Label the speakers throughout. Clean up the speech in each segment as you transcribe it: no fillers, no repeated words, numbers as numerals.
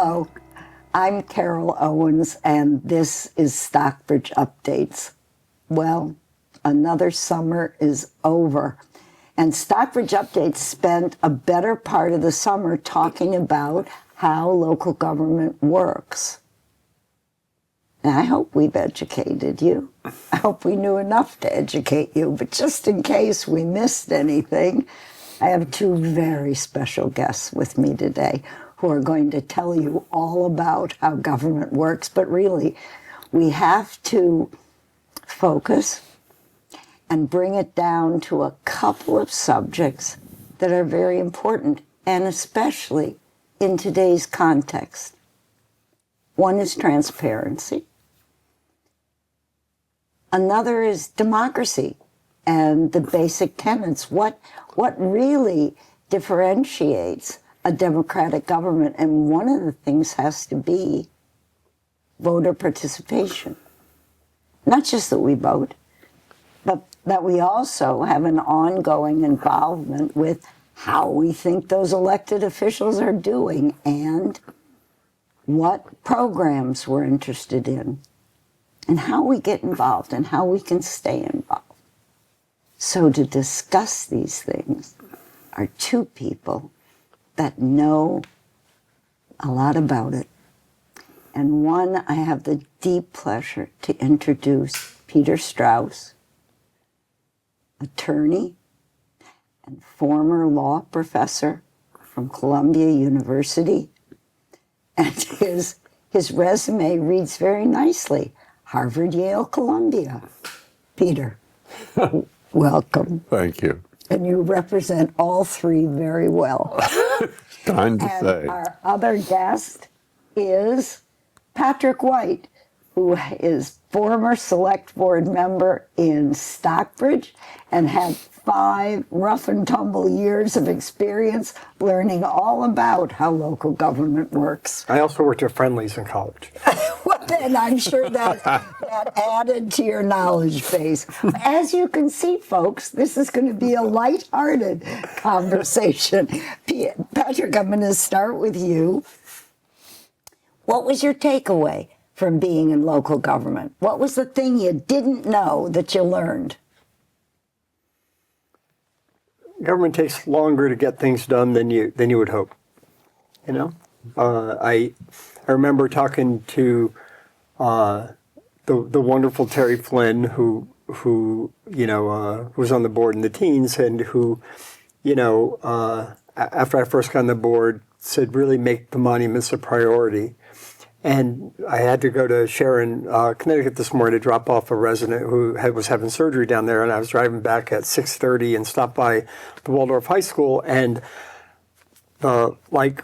Speaker 1: Hello, I'm Carol Owens, and this is Stockbridge Updates. Well, another summer is over, and Stockbridge Updates spent a better part of the summer talking about how local government works. And I hope we've educated you. I hope we knew enough to educate you, but just in case we missed anything, I have two very special guests with me today who are going to tell you all about how government works. But really, we have to focus and bring it down to a couple of subjects that are very important, and especially in today's context. One is transparency. Another is democracy and the basic tenets. What really differentiates a democratic government? And one of the things has to be voter participation. Not just that we vote, but that we also have an ongoing involvement with how we think those elected officials are doing and what programs we're interested in and how we get involved and how we can stay involved. So to discuss these things are two people that know a lot about it. And one, I have the deep pleasure to introduce Peter Strauss, attorney and former law professor from Columbia University. And his resume reads very nicely. Harvard, Yale, Columbia. Peter, welcome.
Speaker 2: Thank you.
Speaker 1: And you represent all three very well.
Speaker 2: Kind to say.
Speaker 1: Our other guest is Patrick White, who is former select board member in Stockbridge and had 5 rough and tumble years of experience learning all about how local government works.
Speaker 3: I also worked at Friendly's in college.
Speaker 1: Well, then I'm sure that added to your knowledge base. As you can see, folks, this is going to be a lighthearted conversation. Patrick, I'm going to start with you. What was your takeaway from being in local government? What was the thing you didn't know that you learned?
Speaker 3: Government takes longer to get things done than you would hope. You know, I remember talking to the wonderful Terry Flynn, who was on the board in the teens, and who, after I first got on the board, said really make the monuments a priority. And I had to go to Sharon, Connecticut this morning to drop off a resident who was having surgery down there, and I was driving back at 6:30 and stopped by the Waldorf High School, and the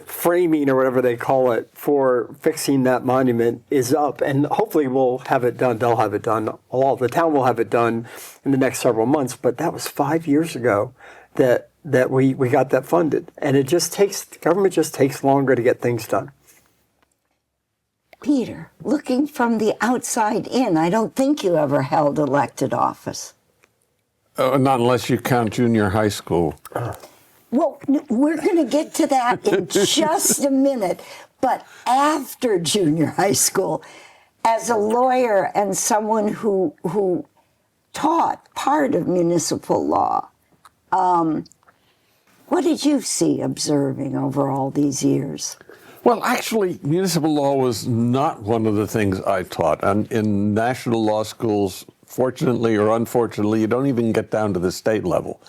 Speaker 3: framing or whatever they call it for fixing that monument is up, and hopefully we'll have it done. They'll have it done. The town will have it done in the next several months. But that was 5 years ago that we got that funded, and government just takes longer to get things done.
Speaker 1: Peter, looking from the outside in, I don't think you ever held elected office.
Speaker 2: Not unless you count junior high school.
Speaker 1: Well, we're going to get to that in just a minute. But after junior high school, as a lawyer and someone who taught part of municipal law, what did you see observing over all these years?
Speaker 2: Well, actually, municipal law was not one of the things I taught. And in national law schools, fortunately or unfortunately, you don't even get down to the state level.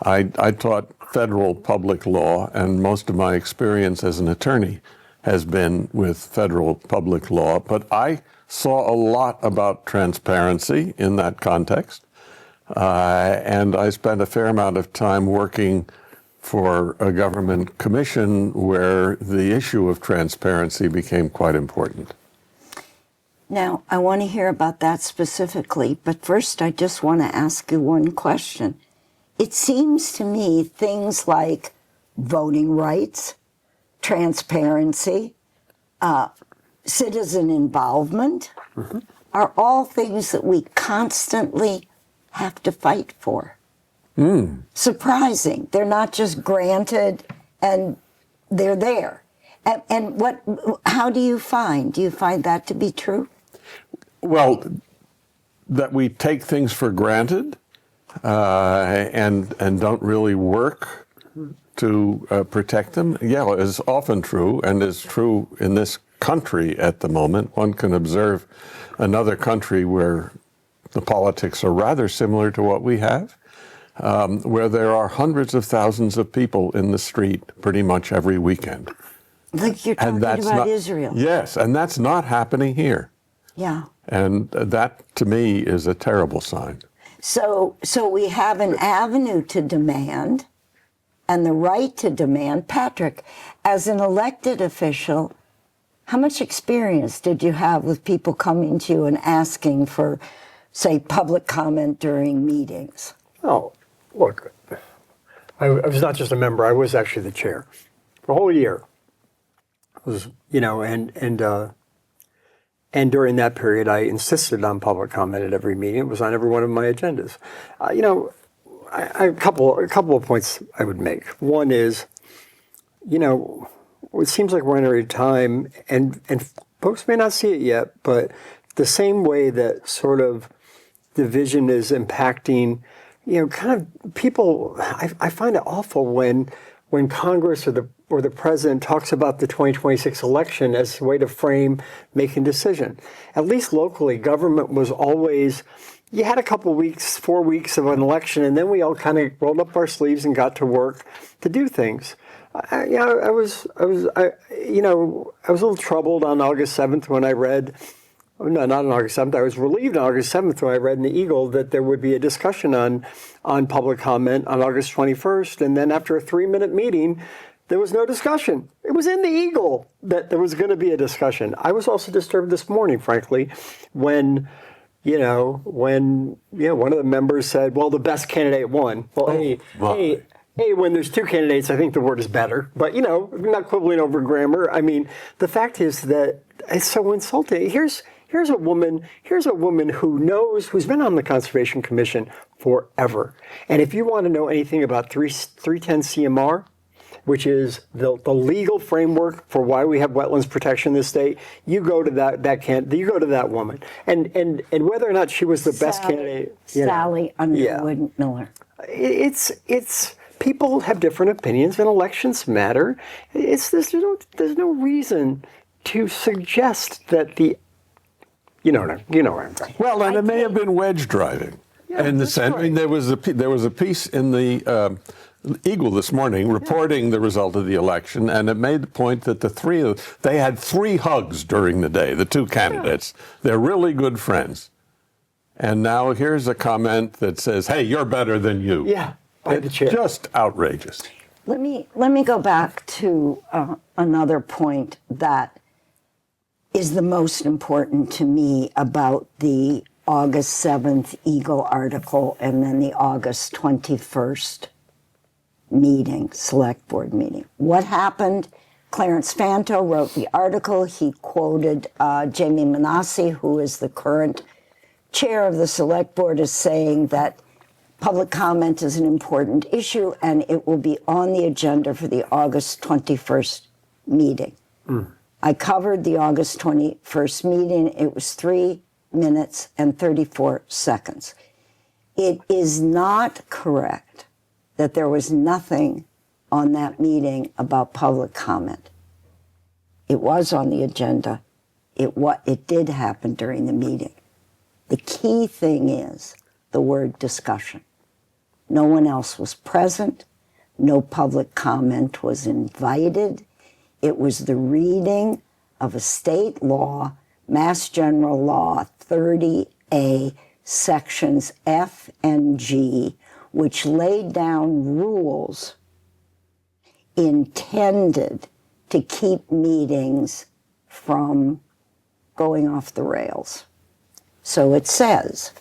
Speaker 2: I taught federal public law, and most of my experience as an attorney has been with federal public law. But I saw a lot about transparency in that context. And I spent a fair amount of time working for a government commission where the issue of transparency became quite important.
Speaker 1: Now, I want to hear about that specifically, but first I just want to ask you one question. It seems to me things like voting rights, transparency, citizen involvement are all things that we constantly have to fight for. Surprising. They're not just granted and they're there. And how do you find that to be true?
Speaker 2: Well, that we take things for granted and don't really work to protect them, yeah, is often true, and is true in this country at the moment. One can observe another country where the politics are rather similar to what we have, where there are hundreds of thousands of people in the street pretty much every weekend.
Speaker 1: Like you're talking about Israel.
Speaker 2: Yes, and that's not happening here.
Speaker 1: Yeah.
Speaker 2: And that, to me, is a terrible sign.
Speaker 1: So we have an avenue to demand and the right to demand. Patrick, as an elected official, how much experience did you have with people coming to you and asking for, say, public comment during meetings?
Speaker 3: Oh, look, I was not just a member, I was actually the chair for a whole year. It was, and during that period, I insisted on public comment at every meeting. It was on every one of my agendas. A couple of points I would make. One is, it seems like we're entering a time, and folks may not see it yet, but the same way that sort of division is impacting, kind of people. I find it awful when Congress or the president talks about the 2026 election as a way to frame making decision. At least locally, government was always, you had a couple weeks, 4 weeks of an election, and then we all kind of rolled up our sleeves and got to work to do things. I was a little troubled on August 7th when I read, no, not on August 7th, I was relieved on August 7th when I read in the Eagle that there would be a discussion on public comment on August 21st, and then after a 3-minute meeting, there was no discussion. It was in the Eagle that there was going to be a discussion. I was also disturbed this morning, frankly, when one of the members said, well, the best candidate won. Well, hey, when there's two candidates, I think the word is better. But, we're not quibbling over grammar. I mean, the fact is that it's so insulting. Here's a woman who's been on the Conservation Commission forever. And if you want to know anything about 310 CMR, which is the legal framework for why we have wetlands protection in this state, you go to you go to that woman, and whether or not she was the best candidate,
Speaker 1: Sally Underwood Miller.
Speaker 3: It's people have different opinions, and elections matter. There's no reason to suggest that you know where I'm going.
Speaker 2: Well, and it may have been wedge driving. In the sense, right. I mean, there was a piece in the Eagle this morning reporting the result of the election, and it made the point that they had 3 hugs during the day, the 2 candidates. Yeah. They're really good friends. And now here's a comment that says, hey, you're better than you.
Speaker 3: Yeah, by the chair.
Speaker 2: Just outrageous.
Speaker 1: Let me go back to another point that is the most important to me about the August 7th Eagle article and then the August 21st select board meeting. What happened? Clarence Fanto wrote the article. He quoted Jamie Manassi, who is the current chair of the select board, as saying that public comment is an important issue and it will be on the agenda for the August 21st meeting. I covered the August 21st meeting. It was 3 minutes and 34 seconds. It is not correct that there was nothing on that meeting about public comment. It was on the agenda. It did happen during the meeting. The key thing is the word discussion. No one else was present. No public comment was invited. It was the reading of a state law, Mass General Law 30A, sections F and G, which laid down rules intended to keep meetings from going off the rails. So it says,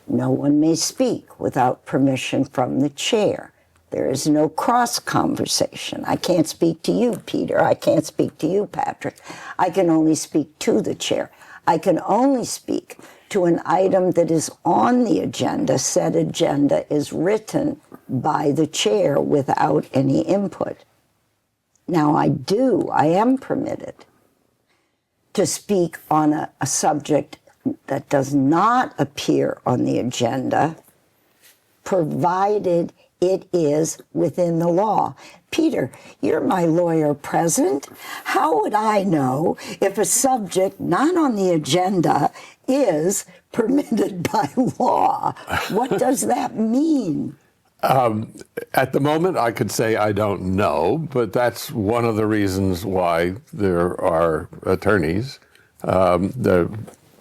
Speaker 1: no one may speak without permission from the chair. There is no cross conversation. I can't speak to you, Peter. I can't speak to you, Patrick. I can only speak to the chair. I can only speak to an item that is on the agenda. Said agenda is written by the chair without any input. Now I am permitted to speak on a subject that does not appear on the agenda, provided it is within the law. Peter, you're my lawyer present. How would I know if a subject not on the agenda is permitted by law? What does that mean?
Speaker 2: At the moment, I could say I don't know, but that's one of the reasons why there are attorneys. The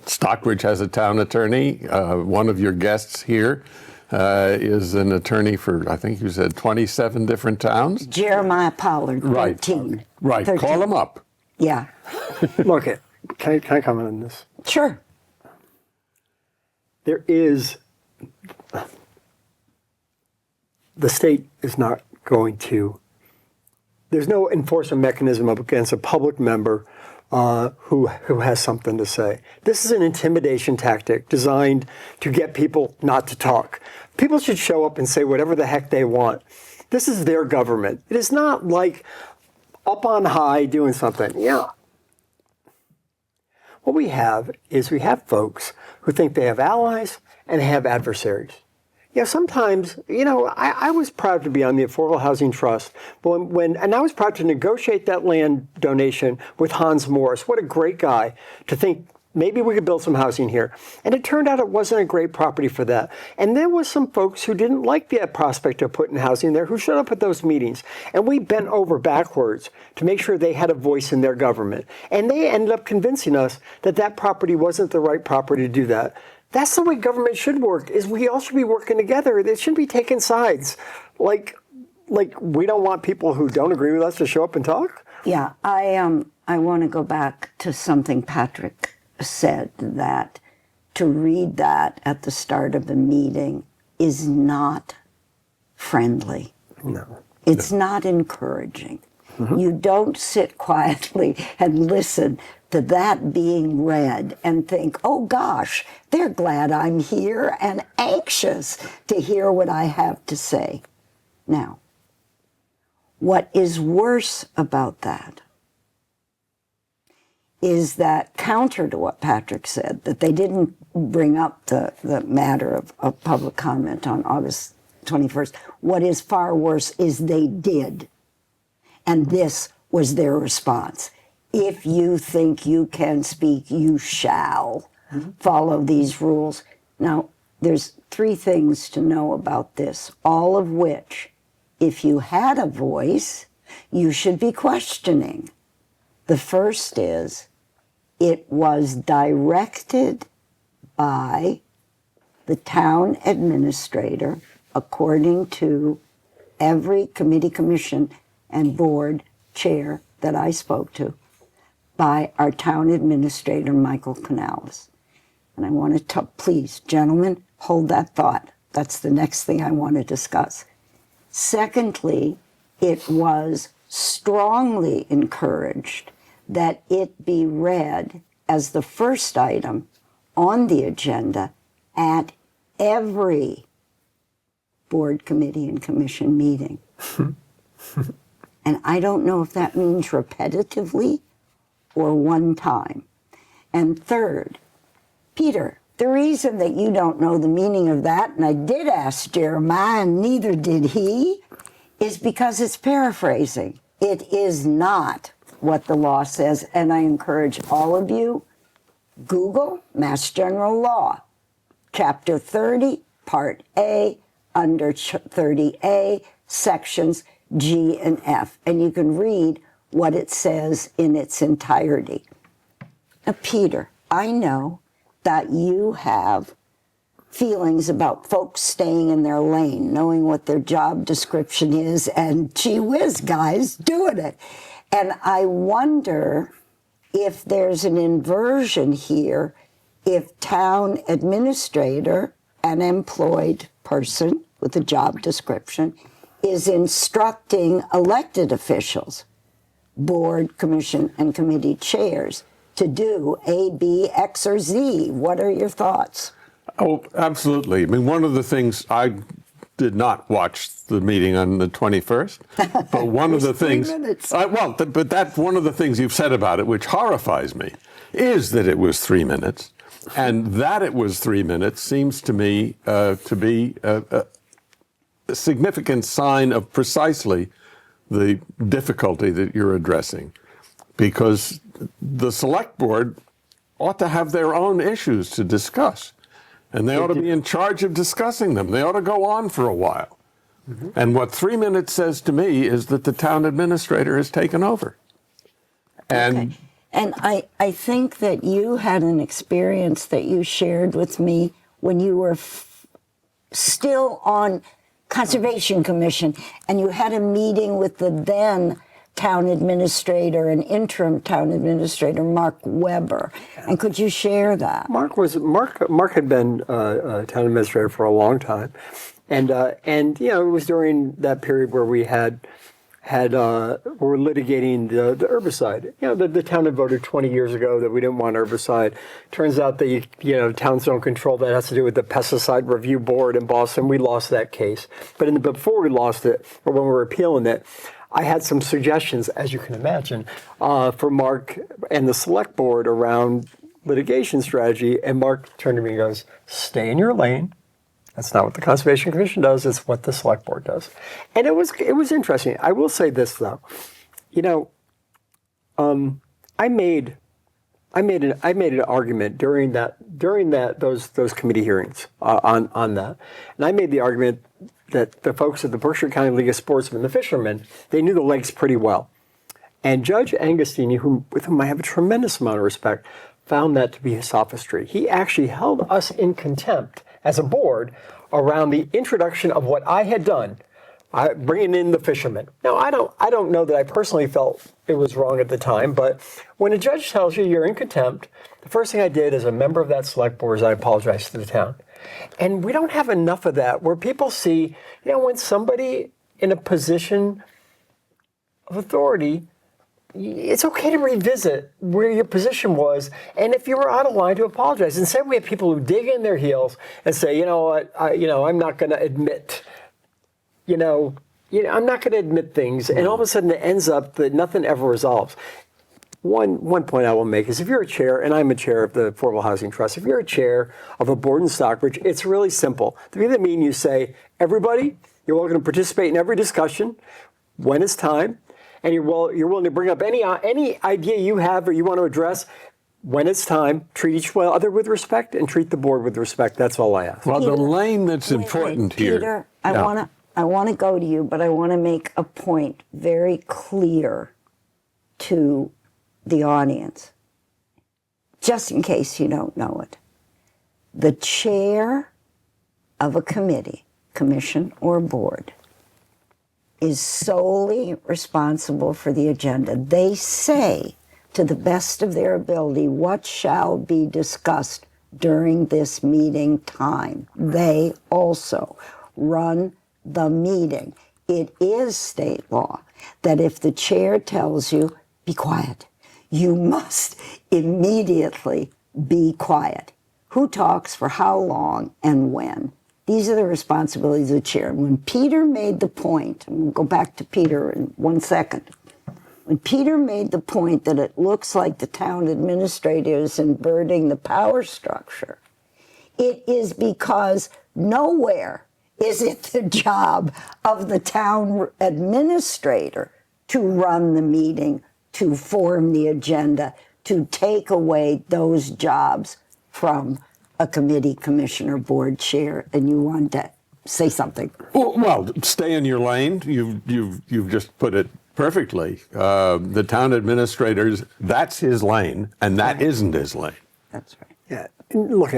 Speaker 2: Stockbridge has a town attorney. One of your guests here is an attorney for, I think you said 27 different towns?
Speaker 1: Jeremiah Pollard, 13.
Speaker 2: Right.
Speaker 1: 13.
Speaker 2: Call him up.
Speaker 1: Yeah.
Speaker 3: Look, can I comment on this?
Speaker 1: Sure.
Speaker 3: There is, the state is not going to, there's no enforcement mechanism up against a public member who has something to say. This is an intimidation tactic designed to get people not to talk. People should show up and say whatever the heck they want. This is their government. It is not like up on high doing something. Yeah. What we have is we have folks who think they have allies and have adversaries. Yeah, sometimes, I was proud to be on the Affordable Housing Trust, but and I was proud to negotiate that land donation with Hans Morris. What a great guy to think maybe we could build some housing here. And it turned out it wasn't a great property for that. And there was some folks who didn't like the prospect of putting housing there who showed up at those meetings. And we bent over backwards to make sure they had a voice in their government. And they ended up convincing us that that property wasn't the right property to do that. That's the way government should work, is we all should be working together. They shouldn't be taking sides. Like we don't want people who don't agree with us to show up and talk?
Speaker 1: Yeah, I want to go back to something Patrick said, that to read that at the start of the meeting is not friendly.
Speaker 3: No.
Speaker 1: It's not encouraging. Mm-hmm. You don't sit quietly and listen to that being read and think, oh gosh, they're glad I'm here and anxious to hear what I have to say. Now, what is worse about that is that, counter to what Patrick said, that they didn't bring up the matter of public comment on August 21st. What is far worse is they did. And this was their response. If you think you can speak, you shall follow these rules. Now, there's 3 things to know about this, all of which, if you had a voice, you should be questioning. The first is, it was directed by the town administrator, according to every committee, commission, and board chair that I spoke to, by our town administrator, Michael Canales. And I want to please, gentlemen, hold that thought. That's the next thing I want to discuss. Secondly, it was strongly encouraged that it be read as the first item on the agenda at every board, committee, and commission meeting. And I don't know if that means repetitively or one time. And third, Peter, the reason that you don't know the meaning of that, and I did ask Jeremiah, and neither did he, is because it's paraphrasing. It is not what the law says, and I encourage all of you, Google Mass General Law, Chapter 30, Part A, under 30A, Sections G and F, and you can read what it says in its entirety. Now, Peter, I know that you have feelings about folks staying in their lane, knowing what their job description is, and gee whiz, guys, doing it. And I wonder if there's an inversion here, if town administrator, an employed person with a job description, is instructing elected officials, board, commission, and committee chairs, to do A, B, X, or Z. What are your thoughts?
Speaker 2: Oh, absolutely. I mean, one of the things I did not watch the meeting on the 21st, but one of the things,
Speaker 1: 3 minutes.
Speaker 2: but that's one of the things you've said about it, which horrifies me, is that it was 3 minutes, and that it was 3 minutes seems to me to be a significant sign of precisely the difficulty that you're addressing, because the select board ought to have their own issues to discuss. And they ought to be in charge of discussing them. They ought to go on for a while. Mm-hmm. And what 3 minutes says to me is that the town administrator has taken over. And
Speaker 1: okay. And I think that you had an experience that you shared with me when you were still on Conservation Commission, and you had a meeting with the then town administrator and interim town administrator, Mark Weber. And could you share that?
Speaker 3: Mark had been town administrator for a long time, and you know, it was during that period where we were litigating the herbicide. You know, the town had voted 20 years ago that we didn't want herbicide. Turns out that you know, towns don't control that. It has to do with the pesticide review board in Boston. We lost that case, but before we lost it, or when we were appealing it, I had some suggestions, as you can imagine, for Mark and the select board around litigation strategy. And Mark turned to me and goes, "Stay in your lane. That's not what the Conservation Commission does. It's what the select board does." And it was interesting. I will say this though, you know, I made an argument during those committee hearings on that, and I made the argument that the folks at the Berkshire County League of Sportsmen, the fishermen, they knew the lakes pretty well. And Judge Angostini, with whom I have a tremendous amount of respect, found that to be sophistry. He actually held us in contempt as a board around the introduction of what I had done, bringing in the fishermen. Now, I don't know that I personally felt it was wrong at the time, but when a judge tells you you're in contempt, the first thing I did as a member of that select board is I apologized to the town. And we don't have enough of that where people see, you know, when somebody in a position of authority, it's okay to revisit where your position was, and if you were out of line, to apologize. Instead, we have people who dig in their heels and say, you know what, I'm not going to admit, I'm not going to admit things, and all of a sudden it ends up that nothing ever resolves. One point I will make is, if you're a chair, and I'm a chair of the Affordable Housing Trust, if you're a chair of a board in Stockbridge, it's really simple. To be the meeting, you say, everybody, you're welcome to participate in every discussion when it's time, and you're willing to bring up any idea you have or you want to address when it's time. Treat each other with respect and treat the board with respect. That's all I ask.
Speaker 2: well,
Speaker 1: Peter,
Speaker 2: the lane that's important here.
Speaker 1: Peter, I want to go to you, but I want to make a point very clear to the audience, just in case you don't know it. The chair of a committee, commission, or board is solely responsible for the agenda. They say, to the best of their ability, what shall be discussed during this meeting time. They also run the meeting. It is state law that if the chair tells you, be quiet, you must immediately be quiet. Who talks for how long and when? These are the responsibilities of the chair. And when Peter made the point, and we'll go back to Peter in 1 second, when Peter made the point that it looks like the town administrator is inverting the power structure, it is because nowhere is it the job of the town administrator to run the meeting, to form the agenda, to take away those jobs from a committee, commissioner, board chair. And you want to say something?
Speaker 2: Well, stay in your lane. You've just put it perfectly. The town administrators, that's his lane, and that isn't his lane.
Speaker 1: That's right.
Speaker 3: Yeah. And look,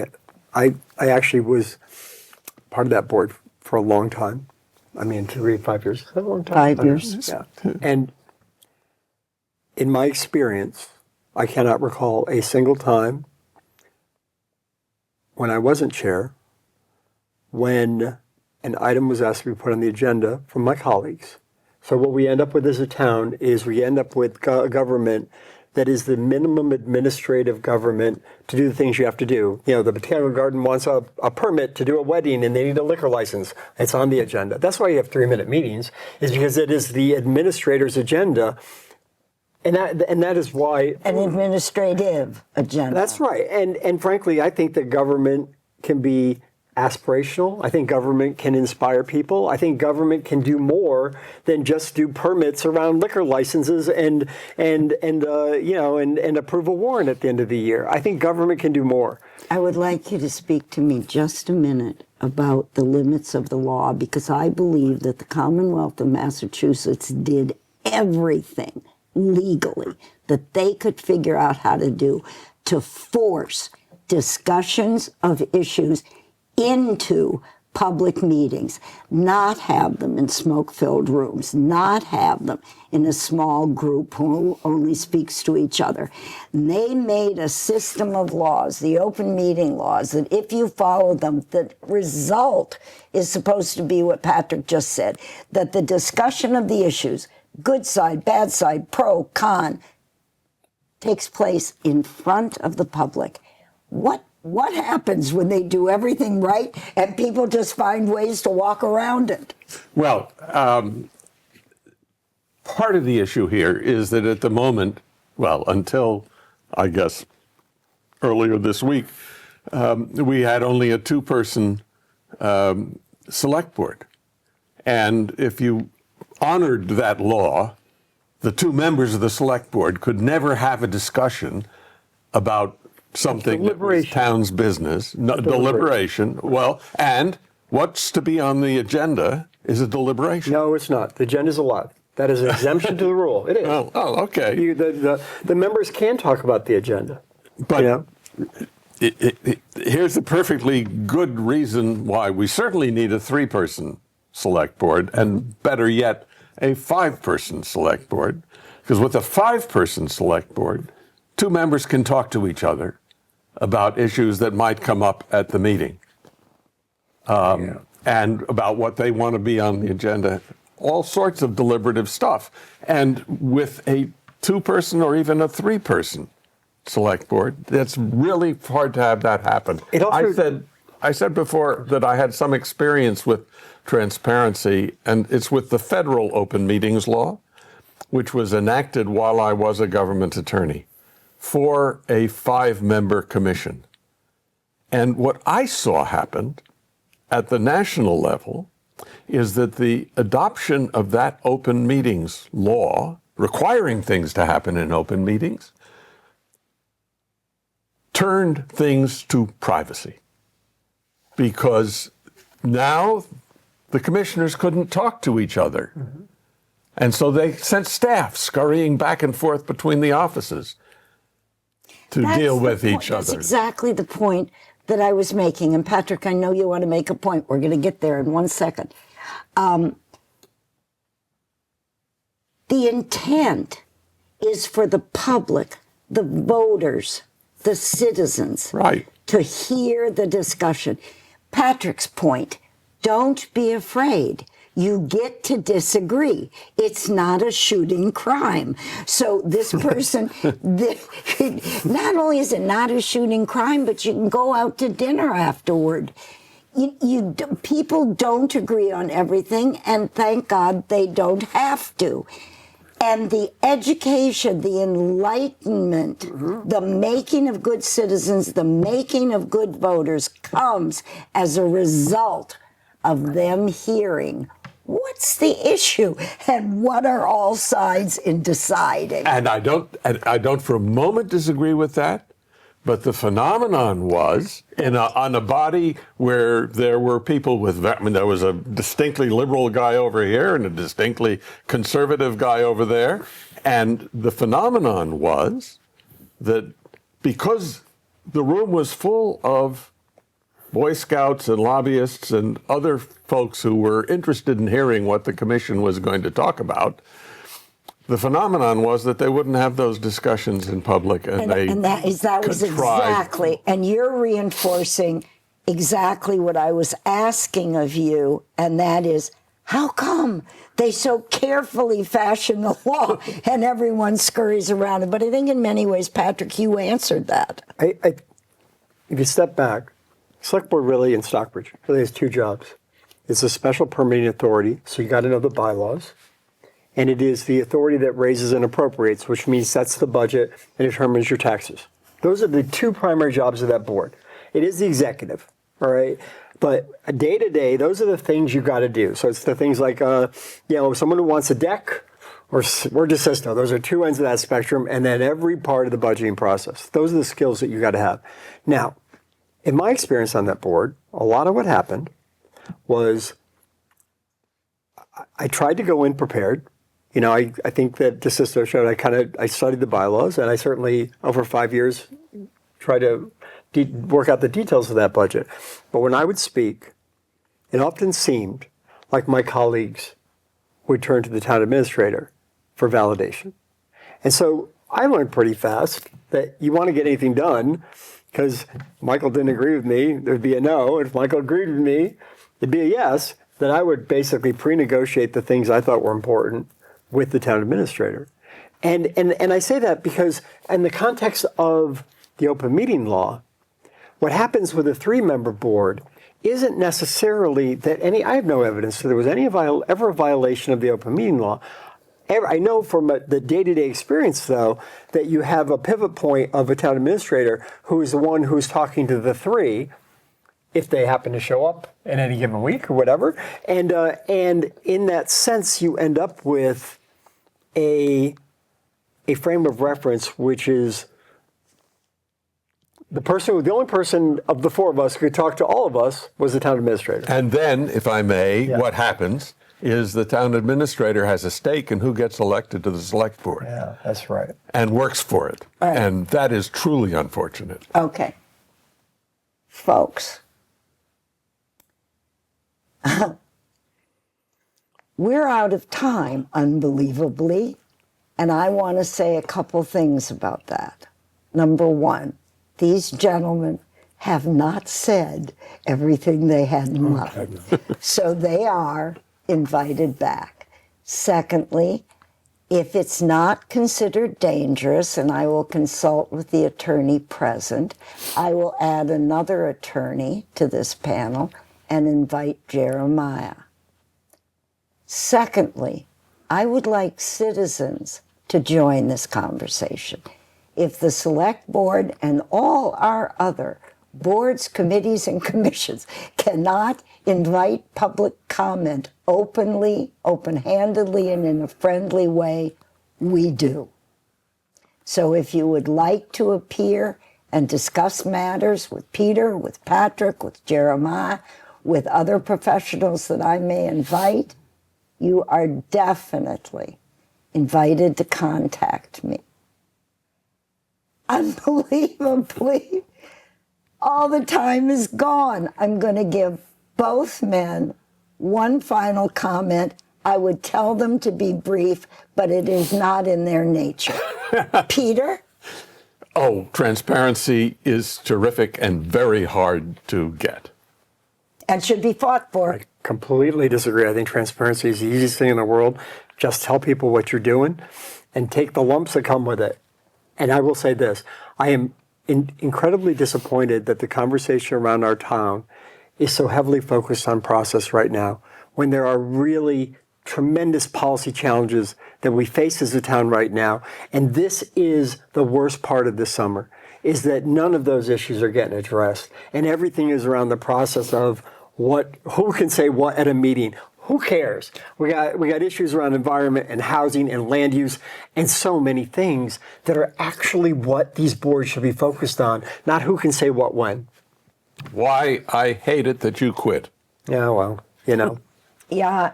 Speaker 3: I actually was part of that board for a long time. I mean, 5 years. Is that a long time?
Speaker 1: 5 years.
Speaker 3: Yeah. And in my experience, I cannot recall a single time when I wasn't chair, when an item was asked to be put on the agenda from my colleagues. So what we end up with as a town is we end up with government that is the minimum administrative government to do the things you have to do. You know, the Botanical Garden wants a permit to do a wedding and they need a liquor license. It's on the agenda. That's why you have 3-minute meetings, is because it is the administrator's agenda. And that is why...
Speaker 1: An administrative agenda.
Speaker 3: That's right. And frankly, I think that government can be aspirational. I think government can inspire people. I think government can do more than just do permits around liquor licenses and approve a warrant at the end of the year. I think government can do more.
Speaker 1: I would like you to speak to me just a minute about the limits of the law, because I believe that the Commonwealth of Massachusetts did everything legally that they could figure out how to do to force discussions of issues into public meetings, not have them in smoke-filled rooms, not have them in a small group who only speaks to each other. And they made a system of laws, the open meeting laws, that if you follow them, the result is supposed to be what Patrick just said, that the discussion of the issues, good side, bad side, pro, con, takes place in front of the public. What happens when they do everything right and people just find ways to walk around it?
Speaker 2: Well, part of the issue here is that at the moment, well, until I guess earlier this week, we had only a 2-person select board. And if you honored that law, the 2 members of the select board could never have a discussion about something that was town's business. Deliberation. Well, and what's to be on the agenda is a deliberation.
Speaker 3: No, it's not. The agenda's allowed. That is an exemption to the rule. It is.
Speaker 2: Oh, okay.
Speaker 3: The members can talk about the agenda.
Speaker 2: But here's a perfectly good reason why we certainly need a 3-person select board, and better yet, a 5-person select board. Because with a 5-person select board, 2 members can talk to each other about issues that might come up at the meeting, and about what they want to be on the agenda, all sorts of deliberative stuff. And with a 2-person or even a 3-person select board, it's really hard to have that happen. I said before that I had some experience with transparency, and it's with the federal open meetings law, which was enacted while I was a government attorney, for a 5-member commission. And what I saw happen at the national level is that the adoption of that open meetings law, requiring things to happen in open meetings, turned things to privacy. Because now the commissioners couldn't talk to each other. Mm-hmm. And so they sent staff scurrying back and forth between the offices to deal with each other.
Speaker 1: That's exactly the point that I was making. And Patrick, I know you want to make a point. We're going to get there in 1 second. The intent is for the public, the voters, the citizens,
Speaker 2: right,
Speaker 1: to hear the discussion. Patrick's point, don't be afraid. You get to disagree. It's not a shooting crime. So this person, not only is it not a shooting crime, but you can go out to dinner afterward. People don't agree on everything, and thank God they don't have to. And the education, the enlightenment, the making of good citizens, the making of good voters comes as a result of them hearing what's the issue and what are all sides in deciding.
Speaker 2: And I don't for a moment disagree with that. But the phenomenon was on a body where there were people with, there was a distinctly liberal guy over here and a distinctly conservative guy over there. And the phenomenon was that because the room was full of Boy Scouts and lobbyists and other folks who were interested in hearing what the commission was going to talk about, the phenomenon was that they wouldn't have those discussions in public, that was exactly.
Speaker 1: And you're reinforcing exactly what I was asking of you, and that is, How come they so carefully fashion the law and everyone scurries around it? But I think in many ways, Patrick, you answered that.
Speaker 3: If you step back, Select Board really in Stockbridge really has two jobs. It's a special permitting authority, so you got to know the bylaws. And it is the authority that raises and appropriates, which means sets the budget and determines your taxes. Those are the two primary jobs of that board. It is the executive, all right? But day to day, those are the things you got to do. So it's the things like, someone who wants a deck or just system. Those are two ends of that spectrum. And then every part of the budgeting process. Those are the skills that you got to have. Now, in my experience on that board, a lot of what happened was I tried to go in prepared. I think that DeSisto showed I studied the bylaws, and I certainly, over 5 years, tried to work out the details of that budget. But when I would speak, it often seemed like my colleagues would turn to the town administrator for validation. And so I learned pretty fast that you want to get anything done, because Michael didn't agree with me, there'd be a no. If Michael agreed with me, it'd be a yes. Then I would basically pre-negotiate the things I thought were important with the town administrator. And I say that because in the context of the open meeting law, what happens with a 3-member board isn't necessarily that I have no evidence that there was ever a violation of the open meeting law. I know from the day-to-day experience, though, that you have a pivot point of a town administrator who is the one who's talking to the 3 if they happen to show up in any given week or whatever. And in that sense, you end up with a frame of reference, which is the only person of the 4 of us who could talk to all of us was the town administrator.
Speaker 2: And then, if I may, what happens is the town administrator has a stake in who gets elected to the select board.
Speaker 3: Yeah, that's right.
Speaker 2: And works for it.
Speaker 1: Right.
Speaker 2: And that is truly unfortunate.
Speaker 1: Okay. Folks, we're out of time, unbelievably, and I want to say a couple things about that. Number one, these gentlemen have not said everything they had in mind. So they are invited back. Secondly, if it's not considered dangerous, and I will consult with the attorney present, I will add another attorney to this panel and invite Jeremiah. Secondly, I would like citizens to join this conversation. If the select board and all our other boards, committees, and commissions cannot invite public comment openly, open-handedly, and in a friendly way, we do. So if you would like to appear and discuss matters with Peter, with Patrick, with Jeremiah, with other professionals that I may invite, you are definitely invited to contact me. Unbelievably, all the time is gone. I'm going to give both men one final comment. I would tell them to be brief, but it is not in their nature. Peter?
Speaker 2: Oh, transparency is terrific and very hard to get.
Speaker 1: And should be fought for.
Speaker 3: I completely disagree. I think transparency is the easiest thing in the world. Just tell people what you're doing and take the lumps that come with it. And I will say this, I am incredibly disappointed that the conversation around our town is so heavily focused on process right now, when there are really tremendous policy challenges that we face as a town right now. And this is the worst part of this summer, is that none of those issues are getting addressed. And everything is around the process of who can say what at a meeting. Who cares? We got issues around environment and housing and land use and so many things that are actually what these boards should be focused on, not who can say what when.
Speaker 2: Why I hate it that you quit.
Speaker 3: Yeah, well,
Speaker 1: Yeah.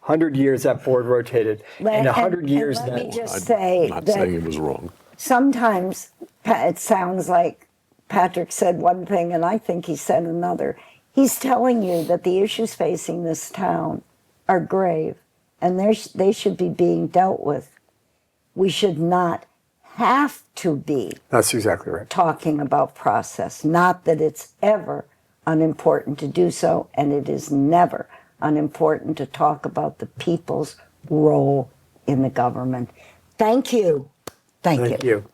Speaker 3: 100 years that board rotated. And 100 years
Speaker 1: let
Speaker 3: that.
Speaker 1: me just say
Speaker 2: I'm not
Speaker 1: that
Speaker 2: saying it was wrong.
Speaker 1: sometimes it sounds like Patrick said one thing and I think he said another. He's telling you that the issues facing this town are grave and they should be being dealt with. We should not have to be
Speaker 3: That's exactly right.
Speaker 1: talking about process. Not that it's ever unimportant to do so, and it is never unimportant to talk about the people's role in the government. Thank you. Thank you.
Speaker 3: Thank you.